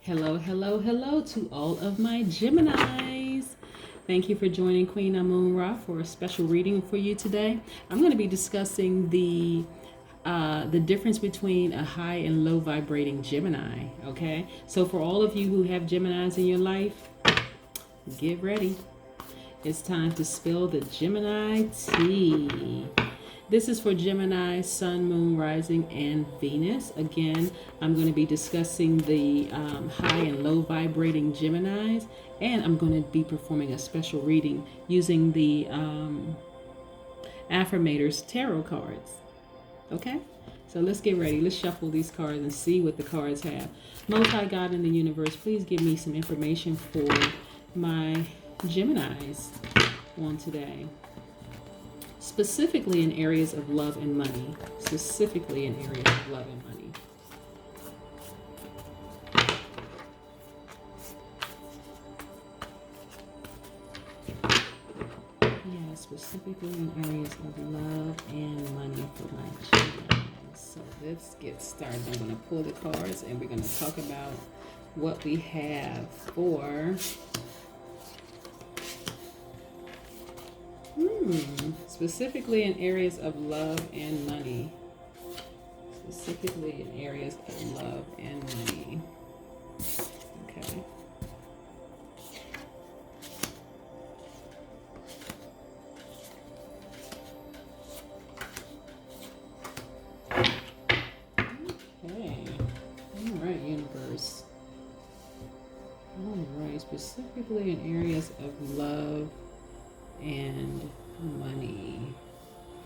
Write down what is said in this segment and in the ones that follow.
Hello, hello, hello to all of my Geminis. Thank you for joining Queen Amun Ra for a special reading for you today. I'm going to be discussing the difference between a high and low vibrating Gemini. Okay, so for all of you who have Geminis in your life, get ready. It's time to spill the Gemini tea. This is for Gemini, Sun, Moon, Rising, and Venus. Again, I'm going to be discussing the high and low vibrating Geminis, and I'm going to be performing a special reading using the Affirmators Tarot cards. Okay? So let's get ready. Let's shuffle these cards and see what the cards have. Most High God in the universe, please give me some information for my Geminis on today. Specifically in areas of love and money. Specifically in areas of love and money. Yeah, specifically in areas of love and money for my children. So let's get started. I'm going to pull the cards and we're going to talk about what we have for specifically in areas of love and money. Specifically in areas of love and money. Okay. Okay. All right, universe. All right, specifically in areas of love and money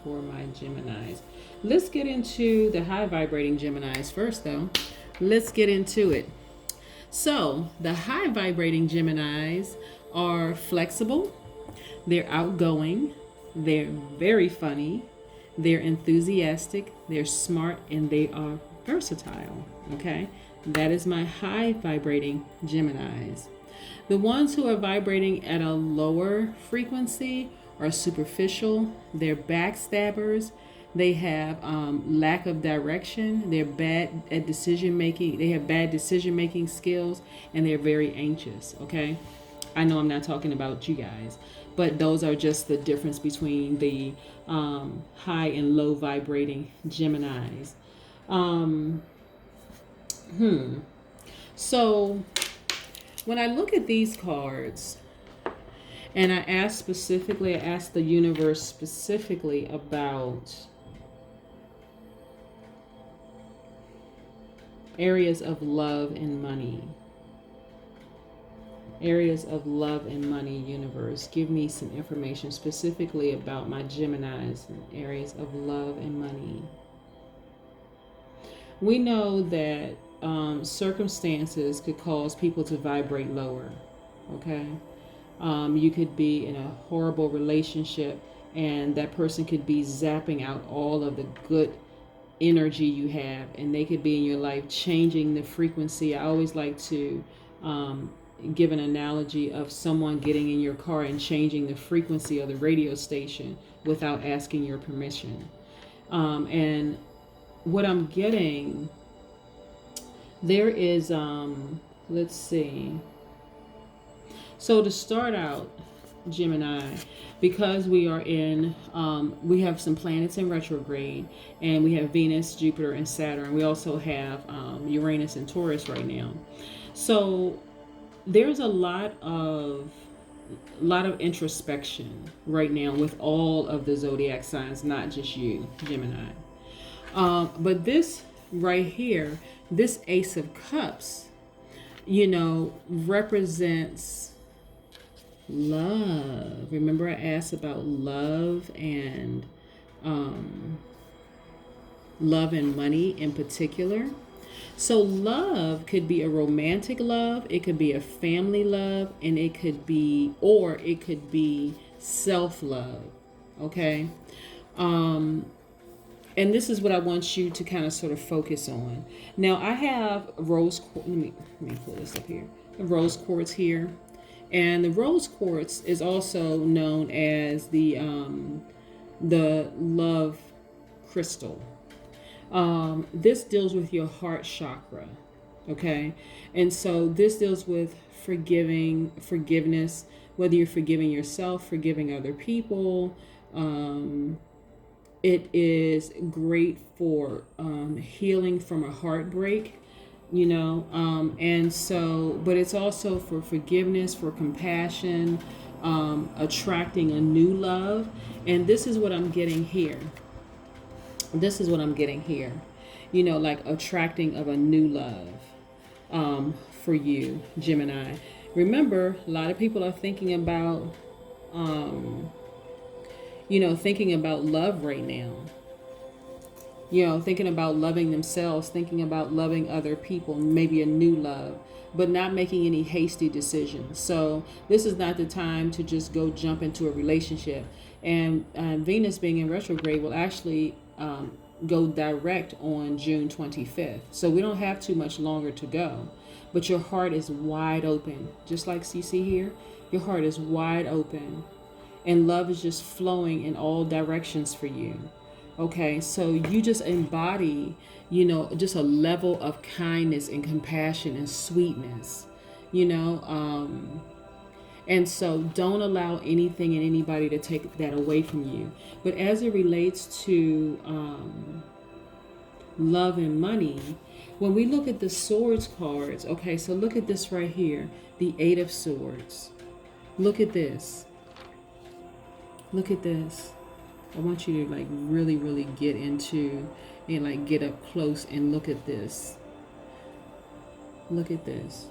for my Geminis. Let's get into the high vibrating Geminis first, though. Let's get into it. So, the high vibrating Geminis are flexible, they're outgoing, they're very funny, they're enthusiastic, they're smart, and they are versatile. Okay, that is my high vibrating Geminis. The ones who are vibrating at a lower frequency are superficial, they're backstabbers, they have lack of direction, they're bad at decision making, they have bad decision making skills, and they're very anxious. Okay, I know I'm not talking about you guys, but those are just the difference between the high and low vibrating Geminis. So when I look at these cards, and I asked the universe specifically about areas of love and money. Areas of love and money, universe. Give me some information specifically about my Geminis in areas of love and money. We know that circumstances could cause people to vibrate lower. Okay? You could be in a horrible relationship and that person could be zapping out all of the good energy you have, and they could be in your life changing the frequency. I always like to give an analogy of someone getting in your car and changing the frequency of the radio station without asking your permission. And what I'm getting, there is, let's see. So to start out, Gemini, because we are in, we have some planets in retrograde, and we have Venus, Jupiter, and Saturn. We also have Uranus and Taurus right now. So there's a lot of introspection right now with all of the zodiac signs, not just you, Gemini. But this right here, this Ace of Cups, represents love. Remember I asked about love and money in particular. So love could be a romantic love, it could be a family love, and it could be self-love. Okay? And this is what I want you to kind of sort of focus on. Now I have rose quartz. Let me pull this up here. The rose quartz here. And the rose quartz is also known as the love crystal. This deals with your heart chakra. Okay. And so this deals with forgiveness, whether you're forgiving yourself, forgiving other people. It is great for healing from a heartbreak, and so, but it's also for forgiveness, for compassion, attracting a new love. And this is what I'm getting here. This is what I'm getting here. Like attracting of a new love for you, Gemini. Remember, a lot of people are thinking about, thinking about love right now. Thinking about loving themselves, thinking about loving other people, maybe a new love, but not making any hasty decisions. So this is not the time to just go jump into a relationship. And Venus being in retrograde will actually go direct on June 25th. So we don't have too much longer to go. But your heart is wide open. Just like CC here, your heart is wide open. And love is just flowing in all directions for you. Okay, so you just embody, just a level of kindness and compassion and sweetness, and so don't allow anything and anybody to take that away from you. But as it relates to love and money, when we look at the swords cards, okay, so look at this right here, the 8 of Swords. Look at this. Look at this. I want you to like really, really get into and like get up close and look at this. Look at this.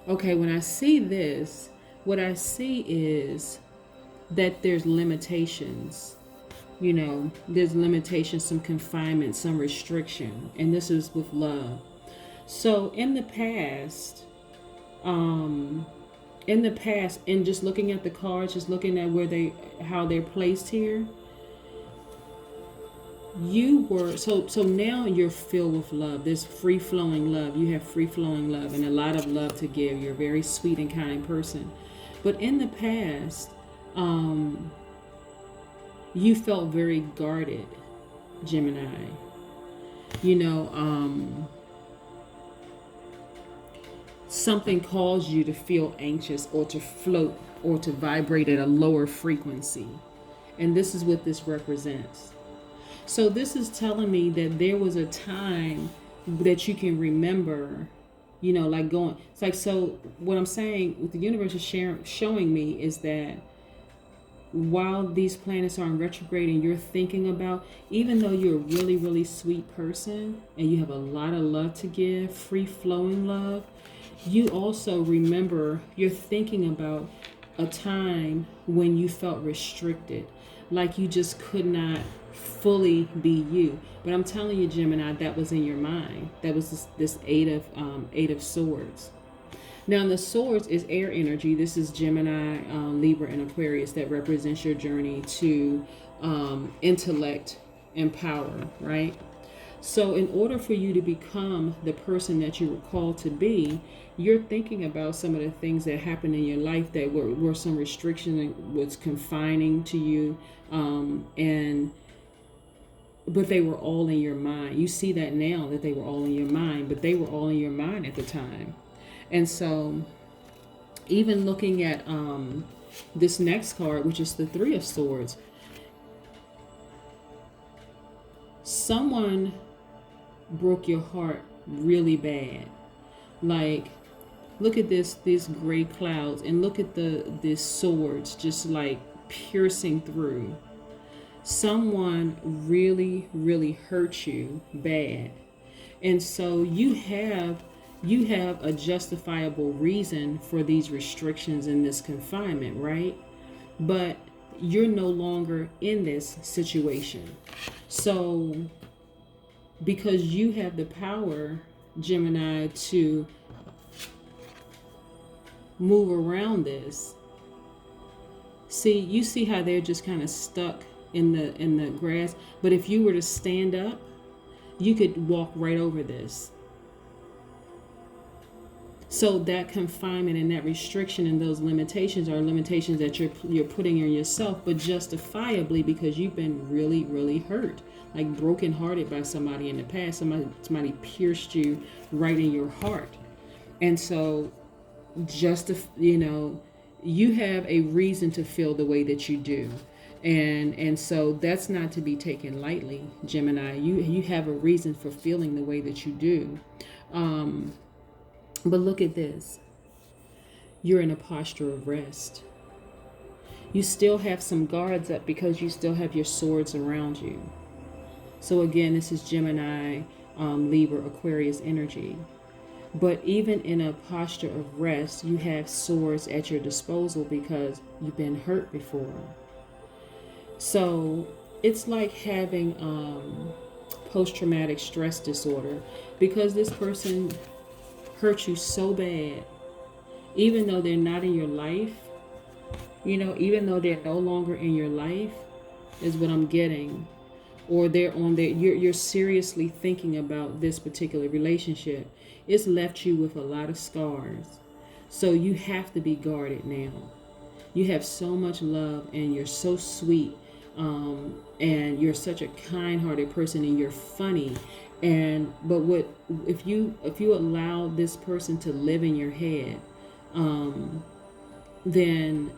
Okay, when I see this, what I see is that there's limitations. There's limitations, some confinement, some restriction, and this is with love. So in the past, and just looking at the cards, just looking at how they're placed here, you were so now you're filled with love. There's free flowing love. You have free flowing love and a lot of love to give. You're a very sweet and kind person. But in the past, you felt very guarded, Gemini. Something caused you to feel anxious or to float or to vibrate at a lower frequency. And this is what this represents. So this is telling me that there was a time that you can remember, like going, it's like, so what I'm saying, what the universe is showing me is that while these planets are in retrograde and you're thinking about, even though you're a really, really sweet person and you have a lot of love to give, free flowing love, you also remember, you're thinking about a time when you felt restricted, like you just could not fully be you. But I'm telling you, Gemini, that was in your mind. That was this 8 of Swords. Now, the Swords is air energy. This is Gemini, Libra, and Aquarius. That represents your journey to intellect and power, right? So in order for you to become the person that you were called to be, you're thinking about some of the things that happened in your life that were some restriction and was confining to you, but they were all in your mind. You see that now, that they were all in your mind, but they were all in your mind at the time. And so even looking at this next card, which is the 3 of Swords, someone broke your heart really bad. Like, look at these gray clouds, and look at these swords just like piercing through. Someone really, really hurt you bad. And so you have a justifiable reason for these restrictions and this confinement, right? But you're no longer in this situation. So because you have the power, Gemini, to move around this. See, you see how they're just kind of stuck in the grass, but if you were to stand up, you could walk right over this. So that confinement and that restriction and those limitations are limitations that you're putting on yourself, but justifiably, because you've been really, really hurt, like brokenhearted by somebody in the past. Somebody pierced you right in your heart. And so you have a reason to feel the way that you do. And so that's not to be taken lightly, Gemini. You have a reason for feeling the way that you do. But look at this. You're in a posture of rest. You still have some guards up because you still have your swords around you. So again, this is Gemini, Libra, Aquarius energy. But even in a posture of rest, you have swords at your disposal because you've been hurt before. So it's like having post-traumatic stress disorder, because this person hurt you so bad, even though they're not in your life, even though they're no longer in your life, is what I'm getting. Or they're on there, you're seriously thinking about this particular relationship. It's left you with a lot of scars. So you have to be guarded now. You have so much love and you're so sweet. And you're such a kind-hearted person and you're funny. But if you allow this person to live in your head, then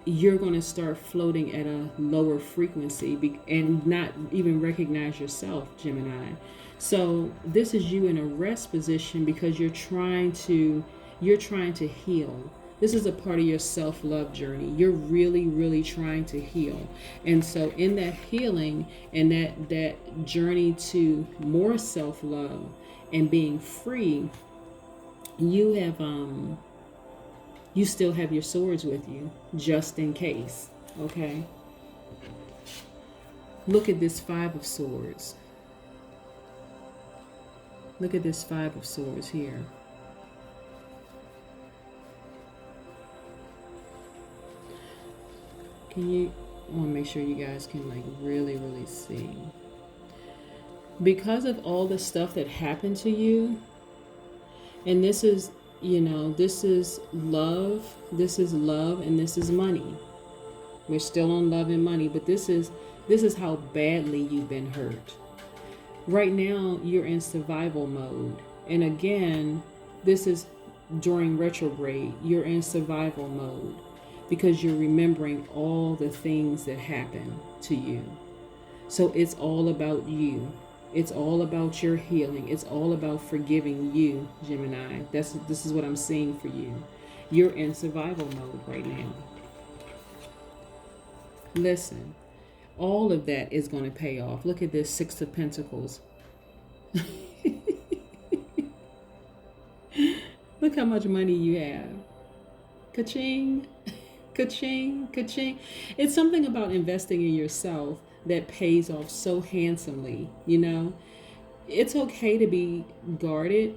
you're going to start floating at a lower frequency and not even recognize yourself, Gemini. So this is you in a rest position because you're trying to heal. This is a part of your self-love journey. You're really, really trying to heal. And so in that healing and that journey to more self-love and being free, you still have your swords with you, just in case, okay? Look at this Five of Swords. Look at this Five of Swords here. I want to make sure you guys can really, really see. Because of all the stuff that happened to you, and this is love, and this is money. We're still on love and money, but this is how badly you've been hurt. Right now, you're in survival mode. And again, this is during retrograde. You're in survival mode because you're remembering all the things that happened to you. So it's all about you. It's all about your healing. It's all about forgiving you, Gemini. This is what I'm seeing for you. You're in survival mode right now. Listen, all of that is going to pay off. Look at this Six of Pentacles. Look how much money you have. Ka-ching, ka-ching, ka-ching. It's something about investing in yourself that pays off so handsomely, It's okay to be guarded,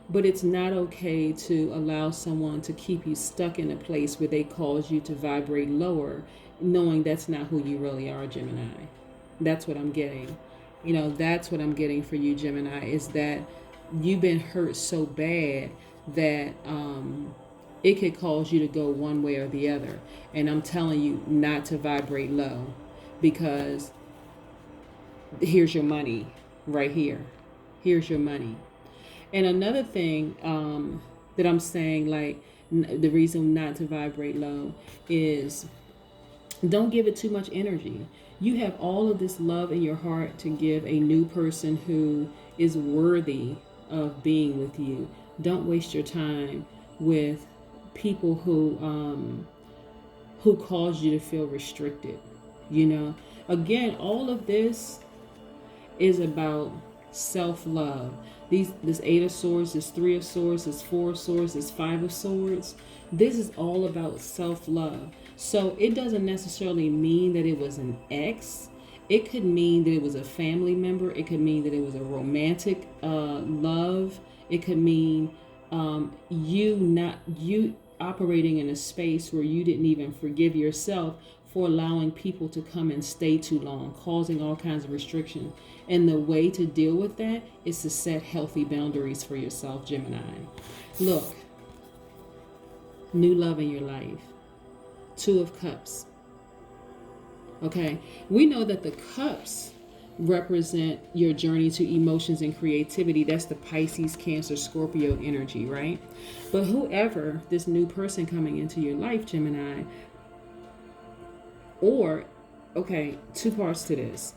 but it's not okay to allow someone to keep you stuck in a place where they cause you to vibrate lower, knowing that's not who you really are, Gemini. That's what I'm getting. That's what I'm getting for you, Gemini, is that you've been hurt so bad that it could cause you to go one way or the other. And I'm telling you not to vibrate low, because here's your money right here. Here's your money. And another thing that I'm saying, the reason not to vibrate low is don't give it too much energy. You have all of this love in your heart to give a new person who is worthy of being with you. Don't waste your time with people who cause you to feel restricted. Again, all of this is about self-love. This Eight of Swords, this Three of Swords, this Four of Swords, this Five of Swords. This is all about self-love. So it doesn't necessarily mean that it was an ex. It could mean that it was a family member. It could mean that it was a romantic love. It could mean you operating in a space where you didn't even forgive yourself for allowing people to come and stay too long, causing all kinds of restrictions. And the way to deal with that is to set healthy boundaries for yourself, Gemini. Look, new love in your life. Two of Cups. Okay, we know that the cups represent your journey to emotions and creativity. That's the Pisces, Cancer, Scorpio energy, right? But whoever this new person coming into your life, Gemini, or, okay, two parts to this.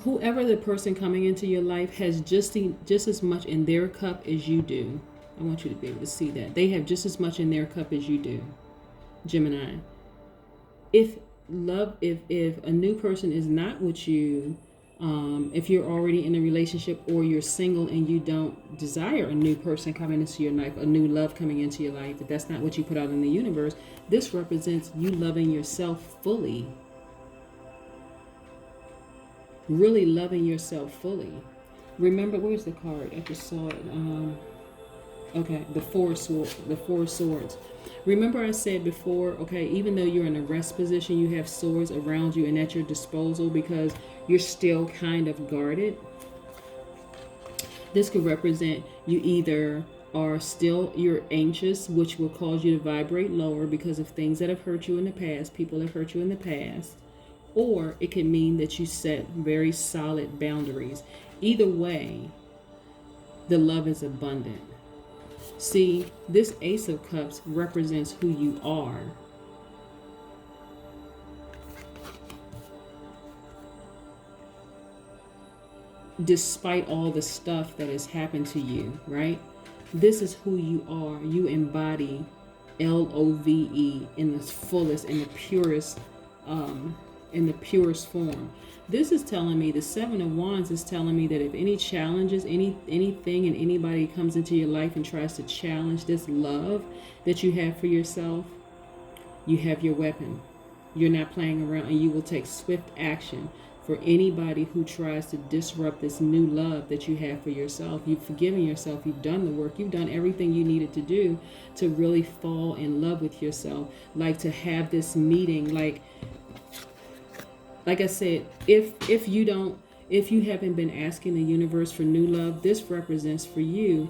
Whoever the person coming into your life has just as much in their cup as you do. I want you to be able to see that. They have just as much in their cup as you do, Gemini. If a new person is not with you, if you're already in a relationship or you're single and you don't desire a new person coming into your life, a new love coming into your life, if that's not what you put out in the universe, this represents you loving yourself fully. Really loving yourself fully. Remember, where's the card? I just saw it. Okay, the Four Swords. Remember I said before, okay, even though you're in a rest position, you have swords around you and at your disposal because you're still kind of guarded. This could represent you either you're anxious, which will cause you to vibrate lower because of things that have hurt you in the past, people have hurt you in the past, or it could mean that you set very solid boundaries. Either way, the love is abundant. See, this Ace of Cups represents who you are. Despite all the stuff that has happened to you, right? This is who you are. You embody LOVE in the fullest, in the purest form. This is telling me, the Seven of Wands is telling me that if any challenges, anything and anybody comes into your life and tries to challenge this love that you have for yourself, you have your weapon. You're not playing around, and you will take swift action for anybody who tries to disrupt this new love that you have for yourself. You've forgiven yourself. You've done the work. You've done everything you needed to do to really fall in love with yourself. Like to have this meeting, like I said, if you haven't been asking the universe for new love, this represents for you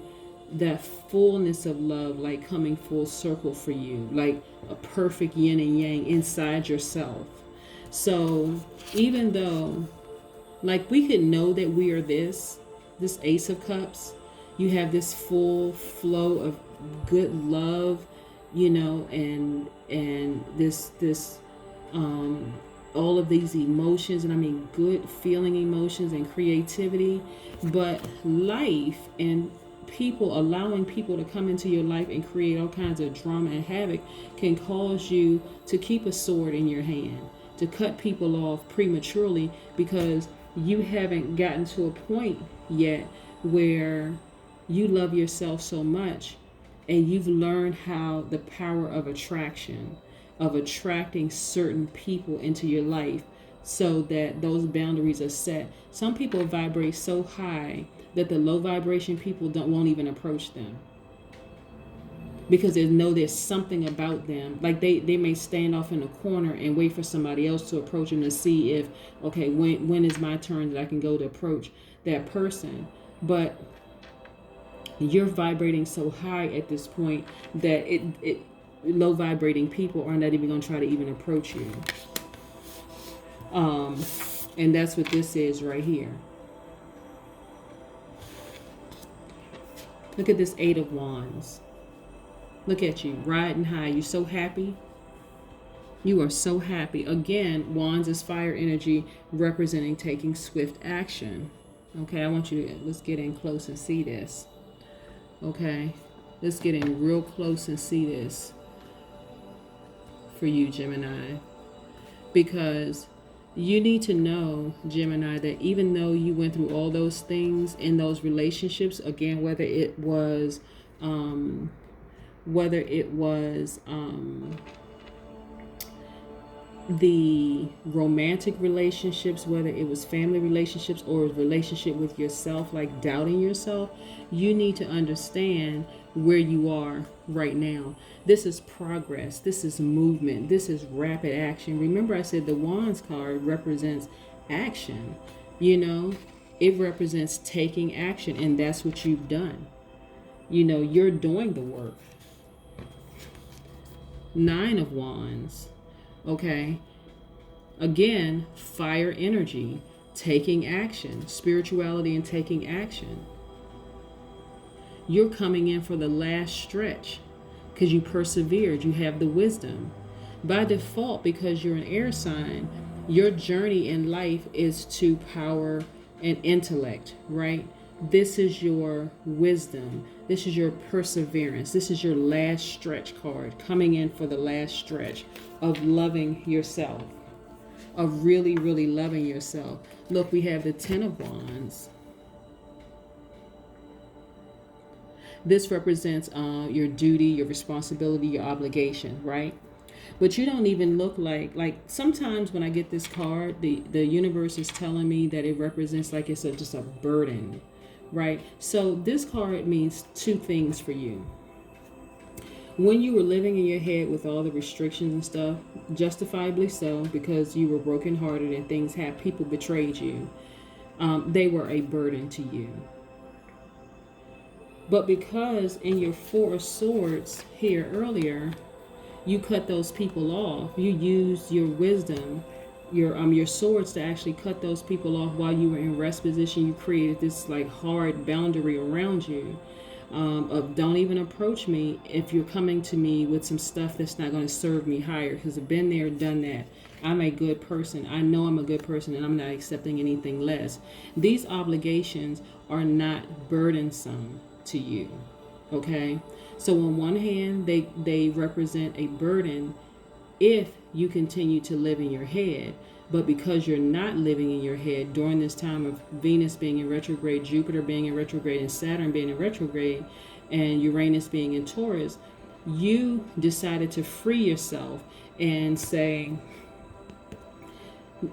that fullness of love, like coming full circle for you, like a perfect yin and yang inside yourself. So even though, like, we could know that we are this Ace of Cups, you have this full flow of good love, you know, and this all of these emotions, and I mean good feeling emotions and creativity, but life and people, allowing people to come into your life and create all kinds of drama and havoc can cause you to keep a sword in your hand, to cut people off prematurely because you haven't gotten to a point yet where you love yourself so much and you've learned how the power of attraction, of attracting certain people into your life so that those boundaries are set. Some people vibrate so high that the low vibration people won't even approach them because they know there's something about them. Like they may stand off in a corner and wait for somebody else to approach them to see if, okay, when is my turn that I can go to approach that person. But you're vibrating so high at this point that it low vibrating people are not even going to try to even approach you. And that's what this is right here. Look at this Eight of Wands. Look at you riding high. You're so happy. You are so happy. Again, Wands is fire energy representing taking swift action. Okay, I want you to, let's get in close and see this. Okay, let's get in real close and see this for you, Gemini, because you need to know, Gemini, that even though you went through all those things in those relationships, again, whether it was the romantic relationships, whether it was family relationships or a relationship with yourself, like doubting yourself, you need to understand where you are right now. This is progress. This is movement. This is rapid action. Remember I said the Wands card represents action. You know, it represents taking action, and that's what you've done. You know, you're doing the work. Nine of Wands. Okay. Again, fire energy, taking action, spirituality and taking action. You're coming in for the last stretch because you persevered. You have the wisdom. By default, because you're an air sign, your journey in life is to power and intellect, right? This is your wisdom. This is your perseverance. This is your last stretch card, coming in for the last stretch of loving yourself, of really, really loving yourself. Look, we have the Ten of Wands. This represents your duty, your responsibility, your obligation, right? But you don't even look like sometimes when I get this card, the universe is telling me that it represents like it's just a burden, right? So this card means two things for you. When you were living in your head with all the restrictions and stuff, justifiably so, because you were brokenhearted and things happened, people betrayed you, they were a burden to you. But because in your Four of Swords here earlier, you cut those people off. You used your wisdom, your swords to actually cut those people off while you were in rest position. You created this like hard boundary around you of don't even approach me if you're coming to me with some stuff that's not going to serve me higher, because I've been there, done that. I'm a good person. I know I'm a good person, and I'm not accepting anything less. These obligations are not burdensome to you, okay? So on one hand, they represent a burden if you continue to live in your head. But because you're not living in your head during this time of Venus being in retrograde, Jupiter being in retrograde, and Saturn being in retrograde, and Uranus being in Taurus, you decided to free yourself and say,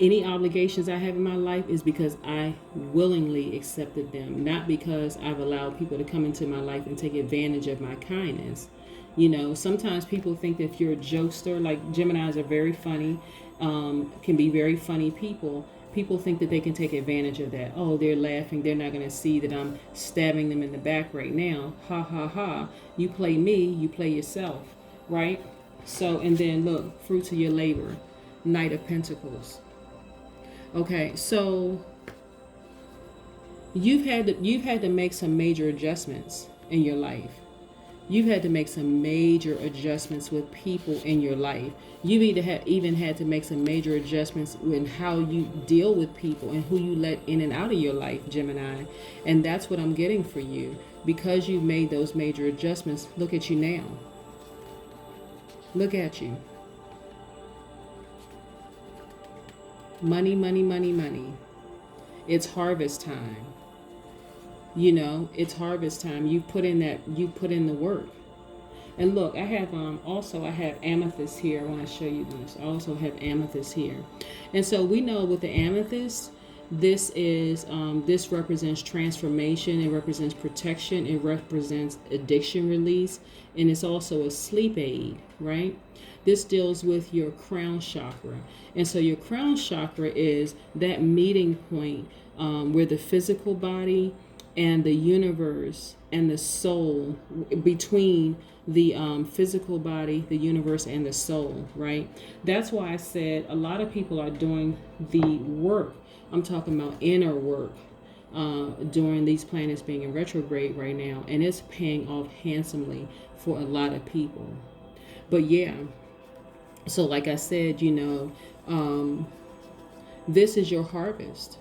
any obligations I have in my life is because I willingly accepted them, not because I've allowed people to come into my life and take advantage of my kindness. You know, sometimes people think that if you're a jokester, like Geminis are very funny, can be very funny people. People think that they can take advantage of that. Oh, they're laughing. They're not going to see that I'm stabbing them in the back right now. Ha, ha, ha. You play me, you play yourself, right? So, and then look, fruits of your labor, Knight of Pentacles. Okay, so you've had to make some major adjustments in your life. You've had to make some major adjustments with people in your life. You've even had to make some major adjustments in how you deal with people and who you let in and out of your life, Gemini. And that's what I'm getting for you. Because you've made those major adjustments, look at you now. Look at you. Money, money, money, money. It's harvest time. You know, it's harvest time. You put in the work. And look, I have amethyst here. I want to show you this. I also have amethyst here. And so we know with the amethyst, this represents transformation. It represents protection. It represents addiction release. And it's also a sleep aid, right? This deals with your crown chakra. And so your crown chakra is that meeting point where the physical body and the universe and the soul, between the physical body, the universe, and the soul, right? That's why I said a lot of people are doing the work. I'm talking about inner work during these planets being in retrograde right now, and it's paying off handsomely for a lot of people. But yeah, so like I said, you know, this is your harvest.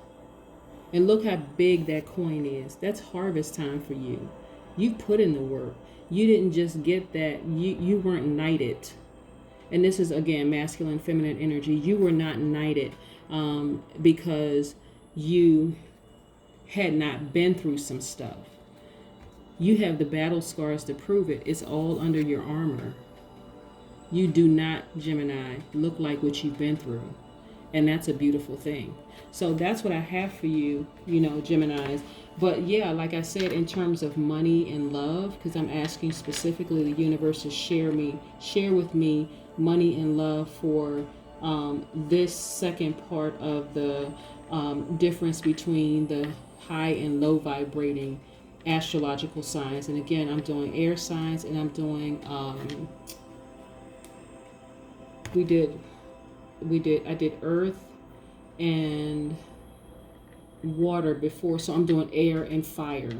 And look how big that coin is. That's harvest time for you. You put in the work. You didn't just get that. You weren't knighted. And this is, again, masculine, feminine energy. You were not knighted because you had not been through some stuff. You have the battle scars to prove it. It's all under your armor. You do not, Gemini, look like what you've been through. And that's a beautiful thing. So that's what I have for you, you know, Geminis. But yeah, like I said, in terms of money and love, because I'm asking specifically the universe to share with me money and love for this second part of the difference between the high and low vibrating astrological signs. And again, I'm doing air signs and I'm doing we did I did earth and water before, so I'm doing air and fire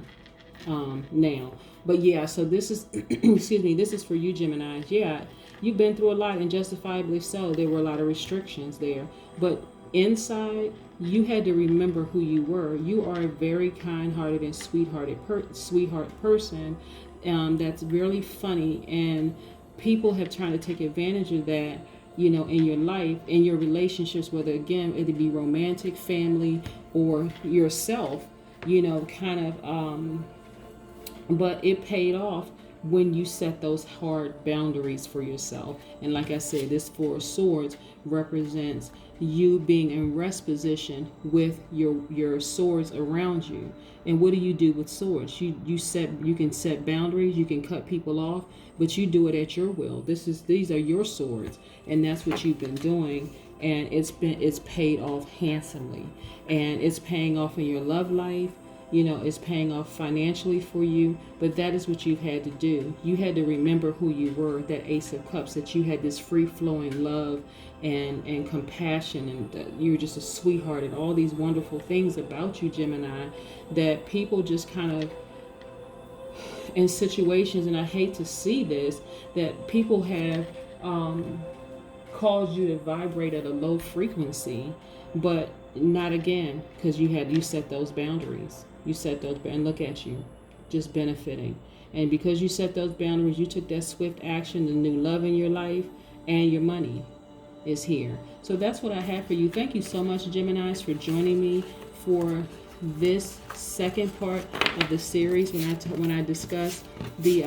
now. But yeah, so this is excuse me, this is for you Geminis. Yeah, you've been through a lot, and justifiably so. There were a lot of restrictions there, but inside you had to remember who you were. You are a very kind-hearted and sweetheart person, that's really funny, and people have tried to take advantage of that, you know, in your life, in your relationships, whether again it be romantic, family, or yourself, you know, kind of but it paid off when you set those hard boundaries for yourself. And like I said, this Four of Swords represents you being in rest position with your swords around you. And what do you do with swords? You can set boundaries, you can cut people off, but you do it at your will. These are your swords, and that's what you've been doing, and it's paid off handsomely. And it's paying off in your love life. You know, it's paying off financially for you, but that is what you've had to do. You had to remember who you were, that Ace of Cups, that you had this free-flowing love and compassion, and you were just a sweetheart, and all these wonderful things about you, Gemini, that people just kind of, in situations, and I hate to see this, that people have caused you to vibrate at a low frequency, but not again, because you set those boundaries. You set those, and look at you, just benefiting. And because you set those boundaries, you took that swift action, the new love in your life, and your money is here. So that's what I have for you. Thank you so much, Geminis, for joining me for this second part of the series when I discuss the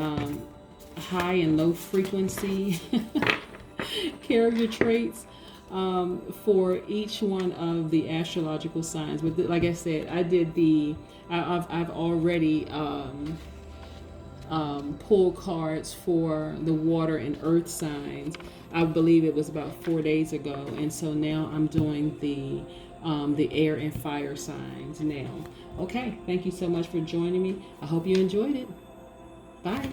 high and low frequency character traits for each one of the astrological signs. But like I said, I've already pulled cards for the water and earth signs. I believe it was about 4 days ago, and so now I'm doing the air and fire signs now. Okay, thank you so much for joining me. I hope you enjoyed it. Bye.